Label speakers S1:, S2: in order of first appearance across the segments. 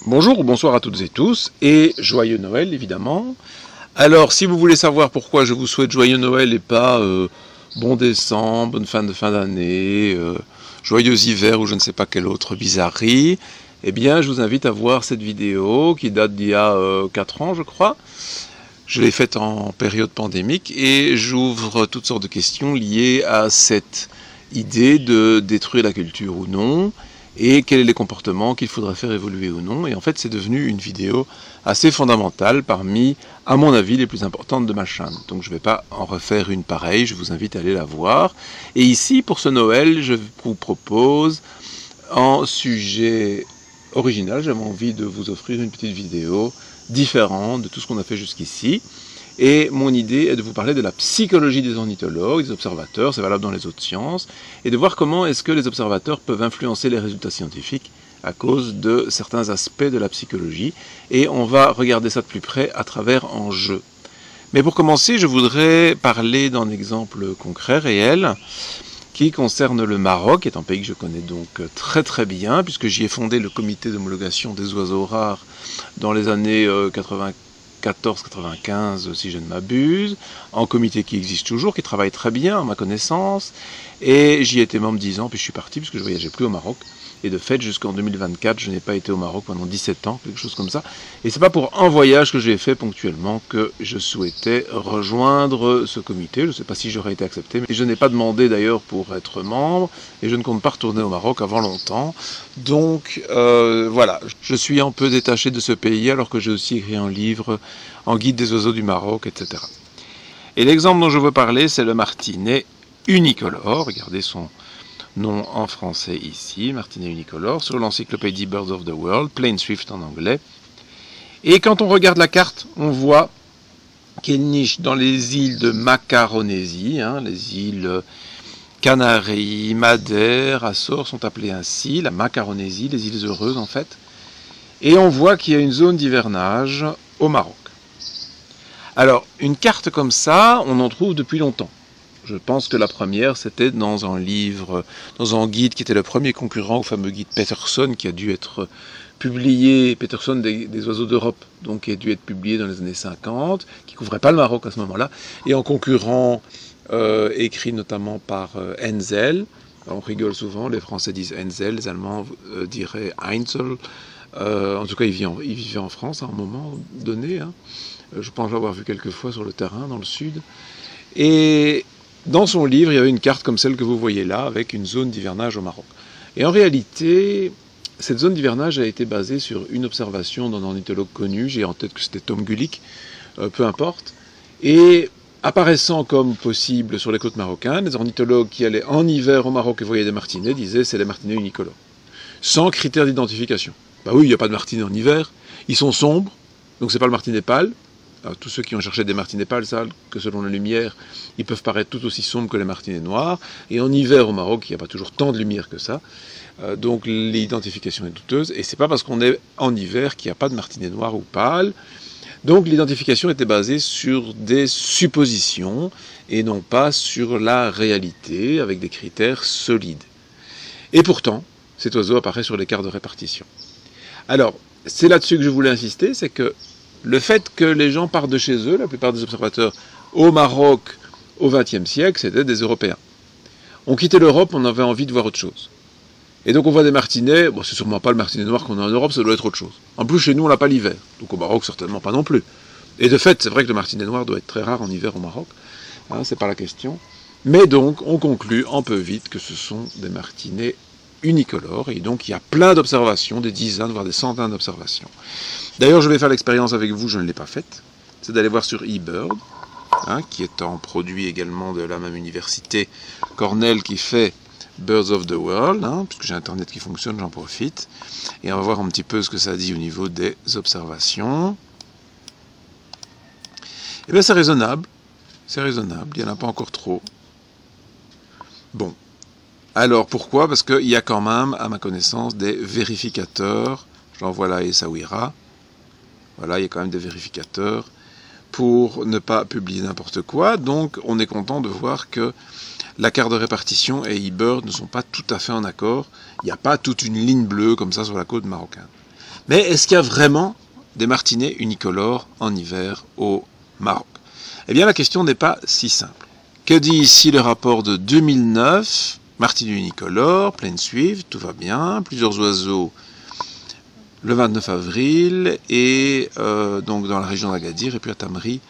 S1: Bonjour ou bonsoir à toutes et tous, et joyeux Noël évidemment. Alors si vous voulez savoir pourquoi je vous souhaite joyeux Noël et pas bon décembre, bonne fin d'année, joyeux hiver ou je ne sais pas quelle autre bizarrerie, eh bien je vous invite à voir cette vidéo qui date d'il y a 4 ans je crois. Je l'ai faite en période pandémique et j'ouvre toutes sortes de questions liées à cette idée de détruire la culture ou non, et quels sont les comportements qu'il faudrait faire évoluer ou non. Et en fait, c'est devenu une vidéo assez fondamentale parmi, à mon avis, les plus importantes de ma chaîne. Donc je ne vais pas en refaire une pareille, je vous invite à aller la voir. Et ici, pour ce Noël, je vous propose, en sujet original, j'avais envie de vous offrir une petite vidéo différente de tout ce qu'on a fait jusqu'ici. Et mon idée est de vous parler de la psychologie des ornithologues, des observateurs, c'est valable dans les autres sciences, et de voir comment est-ce que les observateurs peuvent influencer les résultats scientifiques à cause de certains aspects de la psychologie. Et on va regarder ça de plus près à travers un jeu. Mais pour commencer, je voudrais parler d'un exemple concret, réel, qui concerne le Maroc, qui est un pays que je connais donc très très bien, puisque j'y ai fondé le comité d'homologation des oiseaux rares dans les années 94-95, si je ne m'abuse, en comité qui existe toujours, qui travaille très bien à ma connaissance, et j'y étais membre 10 ans, puis je suis parti, puisque je ne voyageais plus au Maroc, et de fait, jusqu'en 2024, je n'ai pas été au Maroc pendant 17 ans, quelque chose comme ça, et c'est pas pour un voyage que j'ai fait ponctuellement que je souhaitais rejoindre ce comité. Je ne sais pas si j'aurais été accepté, mais je n'ai pas demandé d'ailleurs pour être membre, et je ne compte pas retourner au Maroc avant longtemps, donc voilà, je suis un peu détaché de ce pays, alors que j'ai aussi écrit un livre en guide des oiseaux du Maroc, etc. Et l'exemple dont je veux parler, c'est le martinet unicolore. Regardez son nom en français ici, martinet unicolore, sur l'encyclopédie Birds of the World, Plain Swift en anglais. Et quand on regarde la carte, on voit qu'il niche dans les îles de Macaronésie, les îles Canaries, Madère, Açores sont appelées ainsi, la Macaronésie, les îles heureuses en fait. Et on voit qu'il y a une zone d'hivernage au Maroc. Alors, une carte comme ça, on en trouve depuis longtemps. Je pense que la première, c'était dans un livre, dans un guide qui était le premier concurrent au fameux guide Peterson, qui a dû être publié, Peterson des oiseaux d'Europe, donc qui a dû être publié dans les années 50, qui couvrait pas le Maroc à ce moment-là, et en concurrent, écrit notamment par Hensel. On rigole souvent, les Français disent Hensel, les Allemands diraient Heinzel. En tout cas, il vivait en France à un moment donné. Je pense l'avoir vu quelques fois sur le terrain, dans le sud. Et dans son livre, il y avait une carte comme celle que vous voyez là, avec une zone d'hivernage au Maroc. Et en réalité, cette zone d'hivernage a été basée sur une observation d'un ornithologue connu, j'ai en tête que c'était Tom Gulick, peu importe, et apparaissant comme possible sur les côtes marocaines, les ornithologues qui allaient en hiver au Maroc et voyaient des martinets disaient c'est les martinets unicolores, sans critère d'identification. Bah oui, il n'y a pas de martinets en hiver, ils sont sombres, donc c'est pas le martinet pâle. Alors, tous ceux qui ont cherché des martinets pâles savent que selon la lumière, ils peuvent paraître tout aussi sombres que les martinets noirs. Et en hiver au Maroc, il n'y a pas toujours tant de lumière que ça. Donc l'identification est douteuse. Et c'est pas parce qu'on est en hiver qu'il n'y a pas de martinets noirs ou pâles. Donc l'identification était basée sur des suppositions et non pas sur la réalité avec des critères solides. Et pourtant, cet oiseau apparaît sur les cartes de répartition. Alors, c'est là-dessus que je voulais insister, c'est que le fait que les gens partent de chez eux, la plupart des observateurs au Maroc au XXe siècle, c'était des Européens. On quittait l'Europe, on avait envie de voir autre chose. Et donc on voit des martinets, bon c'est sûrement pas le martinet noir qu'on a en Europe, ça doit être autre chose. En plus chez nous on n'a pas l'hiver, donc au Maroc certainement pas non plus. Et de fait c'est vrai que le martinet noir doit être très rare en hiver au Maroc, c'est pas la question. Mais donc on conclut un peu vite que ce sont des martinets unicolores, et donc il y a plein d'observations, des dizaines, voire des centaines d'observations. D'ailleurs, je vais faire l'expérience avec vous, je ne l'ai pas faite, c'est d'aller voir sur eBird, qui est un produit également de la même université, Cornell, qui fait Birds of the World, puisque j'ai Internet qui fonctionne, j'en profite, et on va voir un petit peu ce que ça dit au niveau des observations. Et bien c'est raisonnable, il n'y en a pas encore trop. Bon. Alors, pourquoi? Parce qu'il y a quand même, à ma connaissance, des vérificateurs. J'en vois là Essaouira. Voilà, il y a quand même des vérificateurs pour ne pas publier n'importe quoi. Donc, on est content de voir que la carte de répartition et eBird ne sont pas tout à fait en accord. Il n'y a pas toute une ligne bleue comme ça sur la côte marocaine. Mais est-ce qu'il y a vraiment des martinets unicolores en hiver au Maroc? Eh bien, la question n'est pas si simple. Que dit ici le rapport de 2009? Martinet unicolore, pleine suivre, tout va bien, plusieurs oiseaux le 29 avril, et donc dans la région d'Agadir, et puis à Tamri,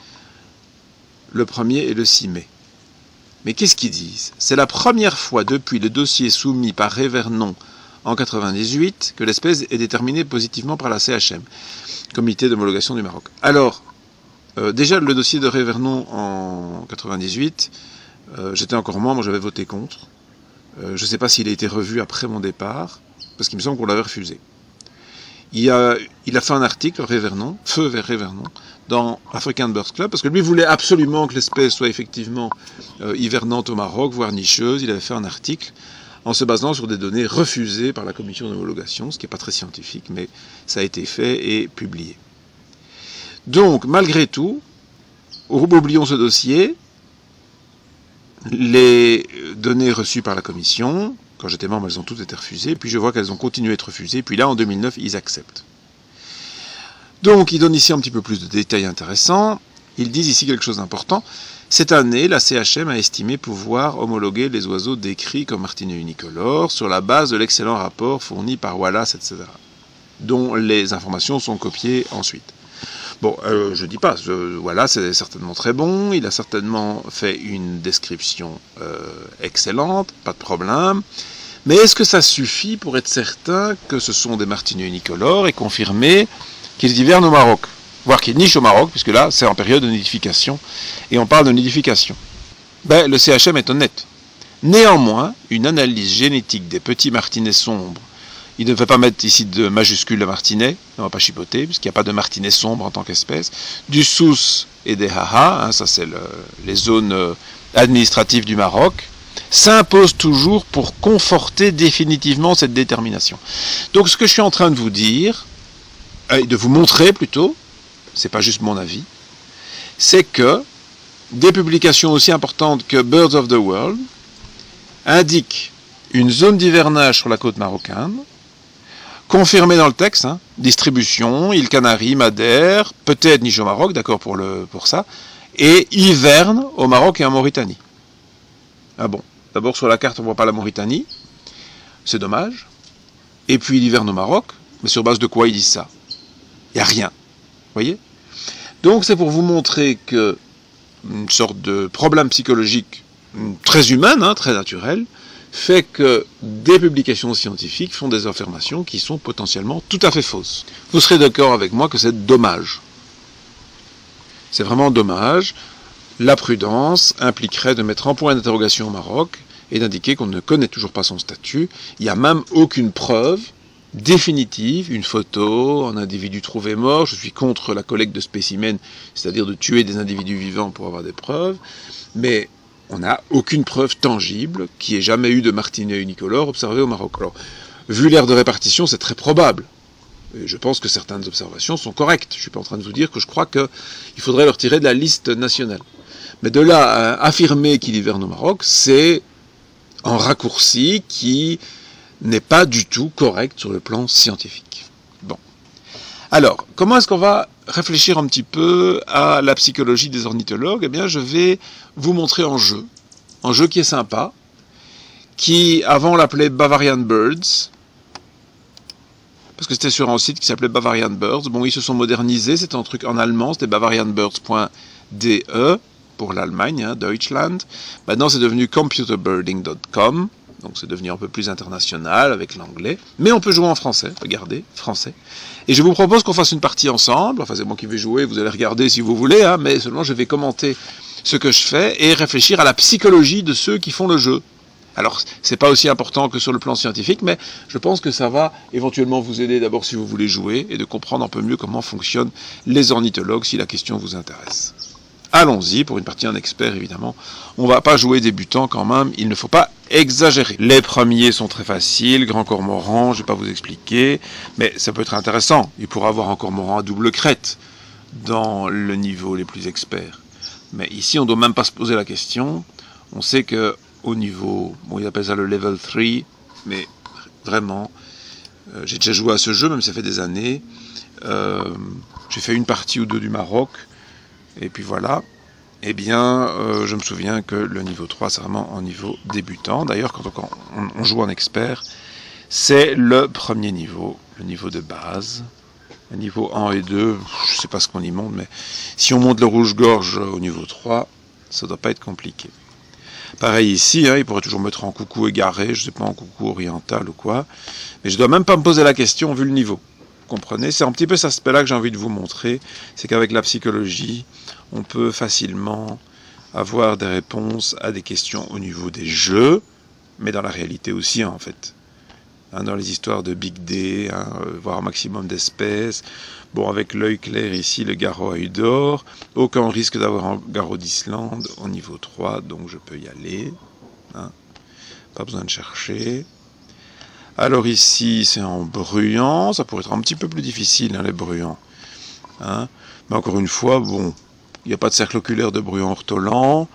S1: le 1er et le 6 mai. Mais qu'est-ce qu'ils disent? C'est la première fois depuis le dossier soumis par Révernon en 98 que l'espèce est déterminée positivement par la CHM, Comité d'homologation du Maroc. Alors, déjà le dossier de Révernon en 98, j'étais encore membre, j'avais voté contre. Je ne sais pas s'il a été revu après mon départ, parce qu'il me semble qu'on l'avait refusé. Il a fait un article, Révernon, Feu vers Révernon, dans African Birds Club, parce que lui voulait absolument que l'espèce soit effectivement hivernante au Maroc, voire nicheuse. Il avait fait un article en se basant sur des données refusées par la commission d'homologation, ce qui n'est pas très scientifique, mais ça a été fait et publié. Donc, malgré tout, oublions ce dossier, les données reçues par la commission, quand j'étais membre, elles ont toutes été refusées, puis je vois qu'elles ont continué à être refusées, puis là, en 2009, ils acceptent. Donc, ils donnent ici un petit peu plus de détails intéressants. Ils disent ici quelque chose d'important. Cette année, la CHM a estimé pouvoir homologuer les oiseaux décrits comme martinets unicolores sur la base de l'excellent rapport fourni par Wallace, etc., dont les informations sont copiées ensuite. Bon, je dis pas, voilà, c'est certainement très bon, il a certainement fait une description excellente, pas de problème, mais est-ce que ça suffit pour être certain que ce sont des martinets unicolores et confirmer qu'ils hivernent au Maroc, voire qu'ils nichent au Maroc, puisque là, c'est en période de nidification, et on parle de nidification? Ben, le CHM est honnête. Néanmoins, une analyse génétique des petits martinets sombres, il ne faut pas mettre ici de majuscule de martinet, on ne va pas chipoter, puisqu'il n'y a pas de martinet sombre en tant qu'espèce, du Souss et des Haha, hein, ça c'est les zones administratives du Maroc, s'impose toujours pour conforter définitivement cette détermination. Donc ce que je suis en train de vous dire, de vous montrer plutôt, c'est pas juste mon avis, c'est que des publications aussi importantes que Birds of the World indiquent une zone d'hivernage sur la côte marocaine, confirmée dans le texte, hein, distribution, îles Canaries, Madère, peut-être niche au Maroc, d'accord pour ça, et hiverne au Maroc et en Mauritanie. Ah bon, d'abord sur la carte on ne voit pas la Mauritanie, c'est dommage, et puis il hiverne au Maroc, mais sur base de quoi ils disent ça? Il n'y a rien, vous voyez? Donc c'est pour vous montrer que une sorte de problème psychologique très humain, hein, très naturel, fait que des publications scientifiques font des affirmations qui sont potentiellement tout à fait fausses. Vous serez d'accord avec moi que c'est dommage. C'est vraiment dommage. La prudence impliquerait de mettre en point d'interrogation au Maroc et d'indiquer qu'on ne connaît toujours pas son statut. Il n'y a même aucune preuve définitive, une photo, un individu trouvé mort. Je suis contre la collecte de spécimens, c'est-à-dire de tuer des individus vivants pour avoir des preuves, mais on n'a aucune preuve tangible qu'il n'y ait jamais eu de martinet unicolore observé au Maroc. Alors, vu l'aire de répartition, c'est très probable. Et je pense que certaines observations sont correctes. Je ne suis pas en train de vous dire que je crois qu'il faudrait le retirer de la liste nationale. Mais de là à affirmer qu'il hiverne au Maroc, c'est un raccourci qui n'est pas du tout correct sur le plan scientifique. Bon. Alors, comment est-ce qu'on va réfléchir un petit peu à la psychologie des ornithologues? Eh bien, je vais vous montrer un jeu qui est sympa, qui avant on l'appelait Bavarian Birds, parce que c'était sur un site qui s'appelait Bavarian Birds. Bon, ils se sont modernisés, c'était un truc en allemand, c'était bavarianbirds.de pour l'Allemagne, hein, Deutschland. Maintenant, c'est devenu computerbirding.com. Donc c'est devenu un peu plus international avec l'anglais. Mais on peut jouer en français, regardez, français. Et je vous propose qu'on fasse une partie ensemble. Enfin, c'est moi qui vais jouer, vous allez regarder si vous voulez, hein, mais seulement je vais commenter ce que je fais et réfléchir à la psychologie de ceux qui font le jeu. Alors, c'est pas aussi important que sur le plan scientifique, mais je pense que ça va éventuellement vous aider d'abord si vous voulez jouer et de comprendre un peu mieux comment fonctionnent les ornithologues si la question vous intéresse. Allons-y, pour une partie en expert évidemment. On va pas jouer débutant quand même, il ne faut pas exagérer. Les premiers sont très faciles, grand cormoran, je vais pas vous expliquer, mais ça peut être intéressant. Il pourra avoir un cormoran à double crête dans le niveau les plus experts. Mais ici, on ne doit même pas se poser la question. On sait que au niveau, bon, ils appellent ça le level 3, mais vraiment, J'ai déjà joué à ce jeu, même si ça fait des années. J'ai fait une partie ou deux du Maroc, et puis voilà. Eh bien, je me souviens que le niveau 3, c'est vraiment un niveau débutant. D'ailleurs, quand on joue en expert, c'est le premier niveau, le niveau de base. Le niveau 1 et 2, je ne sais pas ce qu'on y monte, mais si on monte le rouge-gorge au niveau 3, ça ne doit pas être compliqué. Pareil ici, hein, il pourrait toujours mettre en coucou égaré, je ne sais pas, en coucou oriental ou quoi. Mais je ne dois même pas me poser la question vu le niveau. Vous comprenez? C'est un petit peu cet aspect-là que j'ai envie de vous montrer. C'est qu'avec la psychologie, on peut facilement avoir des réponses à des questions au niveau des jeux, mais dans la réalité aussi, hein, en fait. Hein, dans les histoires de Big D, hein, voir un maximum d'espèces. Bon, avec l'œil clair ici, le garrot à œil d'or. Aucun risque d'avoir un garrot d'Islande au niveau 3, donc je peux y aller. Hein. Pas besoin de chercher. Alors ici, c'est en bruyant. Ça pourrait être un petit peu plus difficile, hein, les bruyants. Hein. Mais encore une fois, bon, il n'y a pas de cercle oculaire de bruyant ortolan.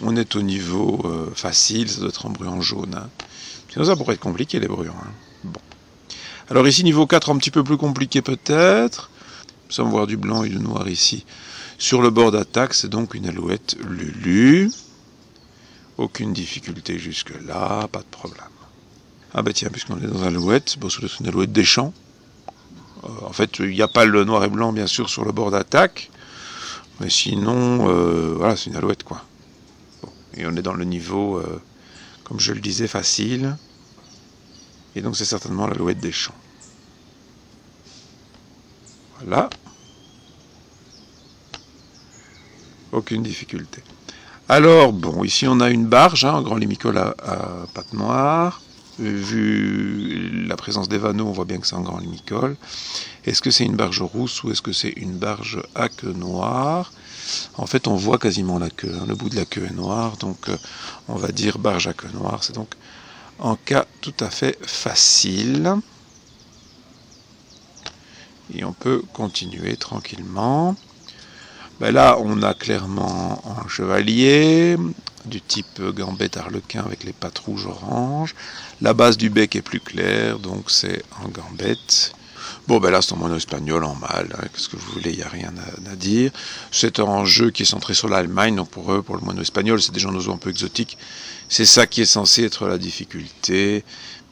S1: On est au niveau facile, ça doit être en bruyant jaune. Hein. Sinon, ça pourrait être compliqué, les bruyants. Hein. Bon. Alors ici, niveau 4, un petit peu plus compliqué peut-être. Nous sommes voir du blanc et du noir ici. Sur le bord d'attaque, c'est donc une alouette Lulu. Aucune difficulté jusque-là, pas de problème. Ah bah tiens, puisqu'on est dans alouette, bon, c'est une alouette des champs. En fait, il n'y a pas le noir et blanc, bien sûr, sur le bord d'attaque. Mais sinon, voilà, c'est une alouette, quoi. Bon. Et on est dans le niveau, comme je le disais, facile. Et donc, c'est certainement l'alouette des champs. Voilà. Aucune difficulté. Alors, bon, ici, on a une barge, hein, un grand limicole à pattes noires. Vu la présence des vanneaux, on voit bien que c'est un grand limicole. Est-ce que c'est une barge rousse ou est-ce que c'est une barge à queue noire? En fait, on voit quasiment la queue. Hein. Le bout de la queue est noir, donc on va dire barge à queue noire. C'est donc un cas tout à fait facile. Et on peut continuer tranquillement. Ben là, on a clairement un chevalier du type gambette arlequin avec les pattes rouge-orange. La base du bec est plus claire, donc c'est un gambette. Bon, ben là, c'est un mono espagnol en mâle. Hein. Qu'est-ce que vous voulez, il n'y a rien à dire. C'est un jeu qui est centré sur l'Allemagne, donc pour eux, pour le mono espagnol, c'est déjà un oiseau un peu exotique. C'est ça qui est censé être la difficulté,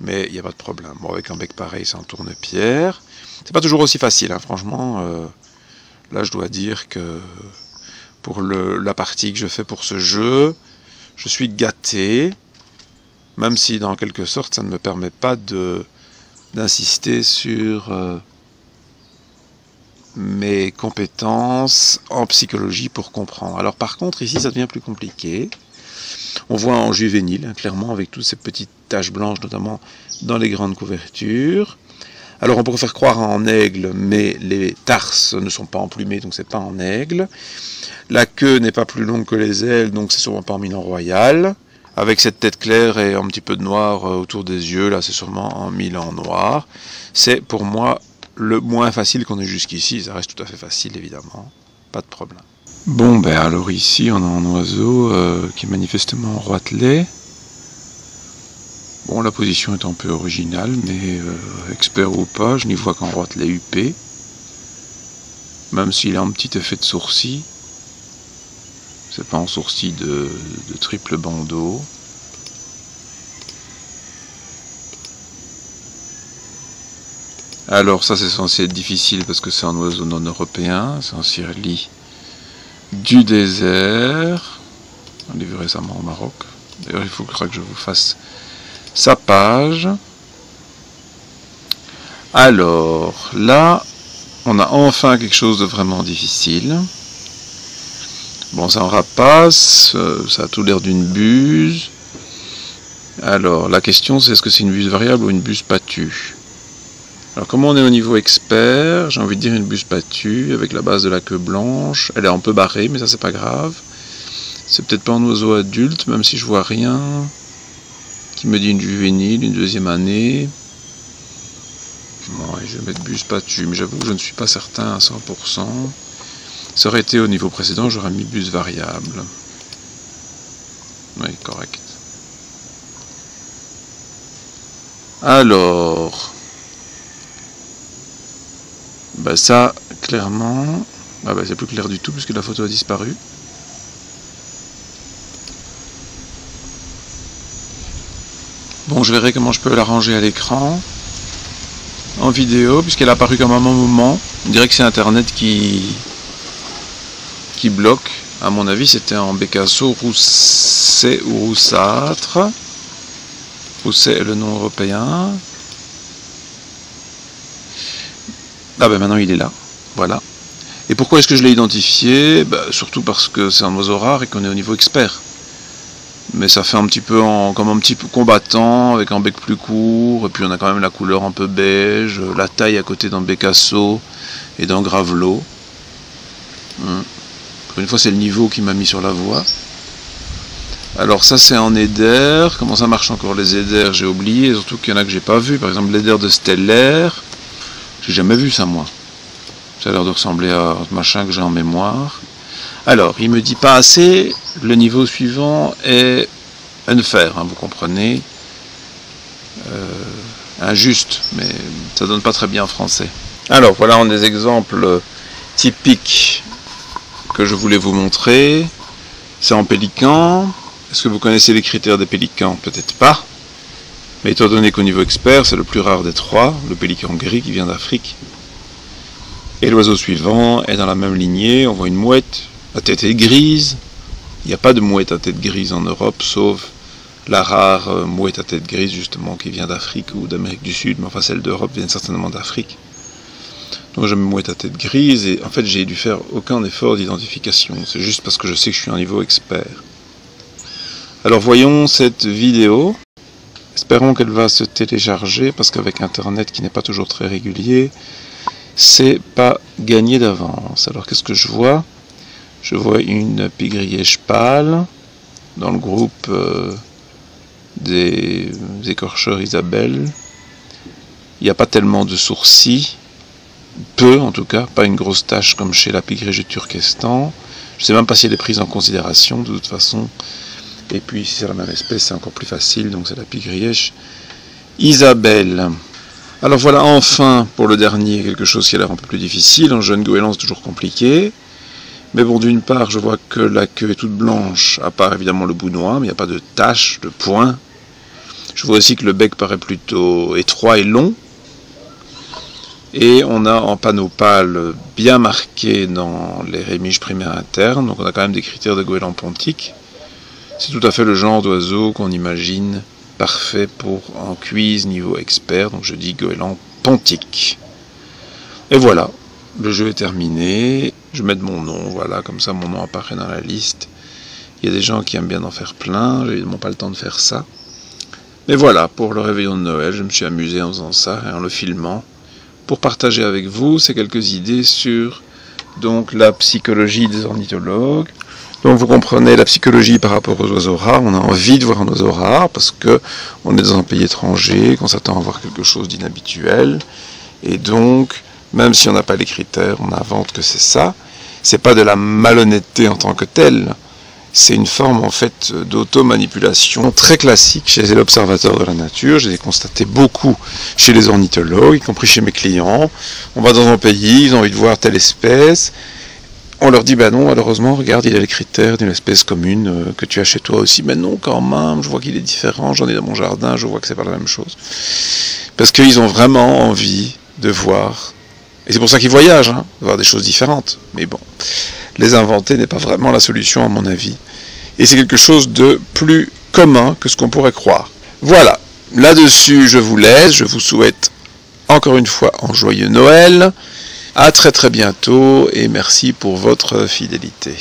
S1: mais il n'y a pas de problème. Bon, avec un bec pareil, c'est un tourne-pierre. C'est pas toujours aussi facile, hein, franchement. Là, je dois dire que pour la partie que je fais pour ce jeu, je suis gâté, même si dans quelque sorte, ça ne me permet pas d'insister sur mes compétences en psychologie pour comprendre. Alors par contre, ici, ça devient plus compliqué. On voit en juvénile, hein, clairement, avec toutes ces petites taches blanches, notamment dans les grandes couvertures. Alors on pourrait faire croire en aigle, mais les tarses ne sont pas emplumés, donc c'est pas en aigle. La queue n'est pas plus longue que les ailes, donc c'est sûrement pas en Milan royal. Avec cette tête claire et un petit peu de noir autour des yeux, là c'est sûrement en Milan noir. C'est pour moi le moins facile qu'on ait jusqu'ici, ça reste tout à fait facile évidemment, pas de problème. Bon ben alors ici on a un oiseau qui est manifestement roitelet. Bon, la position est un peu originale, mais expert ou pas, je n'y vois qu'en roitelet huppé. Même s'il a un petit effet de sourcil. C'est pas un sourcil de triple bandeau. Alors ça c'est censé être difficile parce que c'est un oiseau non européen, c'est un cirli du désert. On l'a vu récemment au Maroc. D'ailleurs il faudra que je vous fasse sa page. Alors là on a enfin quelque chose de vraiment difficile. Bon, c'est un rapace, ça a tout l'air d'une buse. Alors la question c'est est-ce que c'est une buse variable ou une buse battue? Alors comme on est au niveau expert, j'ai envie de dire une buse battue avec la base de la queue blanche. Elle est un peu barrée mais ça c'est pas grave. C'est peut-être pas un oiseau adulte même si je vois rien qui me dit une juvénile, une deuxième année. Bon, je vais mettre buse battue, mais j'avoue que je ne suis pas certain à 100%. Ça aurait été au niveau précédent, j'aurais mis buse variable. Oui, correct. Alors, Bah ça, clairement, ah bah c'est plus clair du tout puisque la photo a disparu. Bon, je verrai comment je peux l'arranger à l'écran, en vidéo, puisqu'elle a apparu comme un moment. On dirait que c'est Internet qui bloque. À mon avis, c'était en Bécasso, Rousset ou roussâtre. Rousset est le nom européen. Ah ben maintenant il est là, voilà. Et pourquoi est-ce que je l'ai identifié? Surtout parce que c'est un oiseau rare et qu'on est au niveau expert. Mais ça fait un petit peu comme un petit peu combattant, avec un bec plus court, et puis on a quand même la couleur un peu beige, la taille à côté d'un Bécasso et d'un Gravelot. Encore une fois, c'est le niveau qui m'a mis sur la voie. Alors ça c'est en éder. Comment ça marche encore les éders? J'ai oublié, surtout qu'il y en a que j'ai pas vu. Par exemple l'éder de Stellaire, j'ai jamais vu ça moi. Ça a l'air de ressembler à un machin que j'ai en mémoire. Alors, il me dit pas assez, le niveau suivant est unfair, hein, vous comprenez. Injuste, mais ça donne pas très bien en français. Alors, voilà un des exemples typiques que je voulais vous montrer. C'est en pélican. Est-ce que vous connaissez les critères des pélicans? Peut-être pas. Mais étant donné qu'au niveau expert, c'est le plus rare des trois, le pélican gris qui vient d'Afrique. Et l'oiseau suivant est dans la même lignée, on voit une mouette. La tête est grise. Il n'y a pas de mouette à tête grise en Europe, sauf la rare mouette à tête grise, justement, qui vient d'Afrique ou d'Amérique du Sud. Mais enfin, celle d'Europe vient certainement d'Afrique. Donc j'ai une mouette à tête grise, et en fait, j'ai dû faire aucun effort d'identification. C'est juste parce que je sais que je suis un niveau expert. Alors, voyons cette vidéo. Espérons qu'elle va se télécharger, parce qu'avec Internet, qui n'est pas toujours très régulier, c'est pas gagné d'avance. Alors, qu'est-ce que je vois? Je vois une pigrièche pâle dans le groupe des écorcheurs Isabelle. Il n'y a pas tellement de sourcils, peu en tout cas, pas une grosse tache comme chez la pigrièche du Turkestan. Je ne sais même pas si elle est prise en considération de toute façon. Et puis si c'est la même espèce, c'est encore plus facile, donc c'est la pigrièche Isabelle. Alors voilà enfin pour le dernier quelque chose qui a l'air un peu plus difficile. Un jeune goéland c'est toujours compliqué. Mais bon, d'une part, je vois que la queue est toute blanche, à part évidemment le bout noir, mais il n'y a pas de taches, de points. Je vois aussi que le bec paraît plutôt étroit et long. Et on a en panneau pâle bien marqué dans les rémiges primaires internes, donc on a quand même des critères de goéland pontique. C'est tout à fait le genre d'oiseau qu'on imagine parfait pour un quiz niveau expert, donc je dis goéland pontique. Et voilà. Le jeu est terminé, je mets mon nom, voilà, comme ça mon nom apparaît dans la liste. Il y a des gens qui aiment bien en faire plein, j'ai évidemment pas le temps de faire ça. Mais voilà, pour le réveillon de Noël, je me suis amusé en faisant ça et en le filmant, pour partager avec vous ces quelques idées sur donc, la psychologie des ornithologues. Donc vous comprenez la psychologie par rapport aux oiseaux rares, on a envie de voir un oiseau rare parce qu'on est dans un pays étranger, qu'on s'attend à voir quelque chose d'inhabituel, et donc même si on n'a pas les critères, on invente que c'est ça. C'est pas de la malhonnêteté en tant que telle. C'est une forme en fait d'automanipulation très classique chez les observateurs de la nature. Je l'ai constaté beaucoup chez les ornithologues, y compris chez mes clients. On va dans un pays, ils ont envie de voir telle espèce. On leur dit, non, malheureusement, regarde, il a les critères d'une espèce commune que tu as chez toi aussi. Mais non, quand même, je vois qu'il est différent, j'en ai dans mon jardin, je vois que c'est pas la même chose. Parce qu'ils ont vraiment envie de voir. Et c'est pour ça qu'ils voyagent, de voir des choses différentes. Mais bon, les inventer n'est pas vraiment la solution à mon avis. Et c'est quelque chose de plus commun que ce qu'on pourrait croire. Voilà, là-dessus je vous laisse, je vous souhaite encore une fois un joyeux Noël. À très très bientôt et merci pour votre fidélité.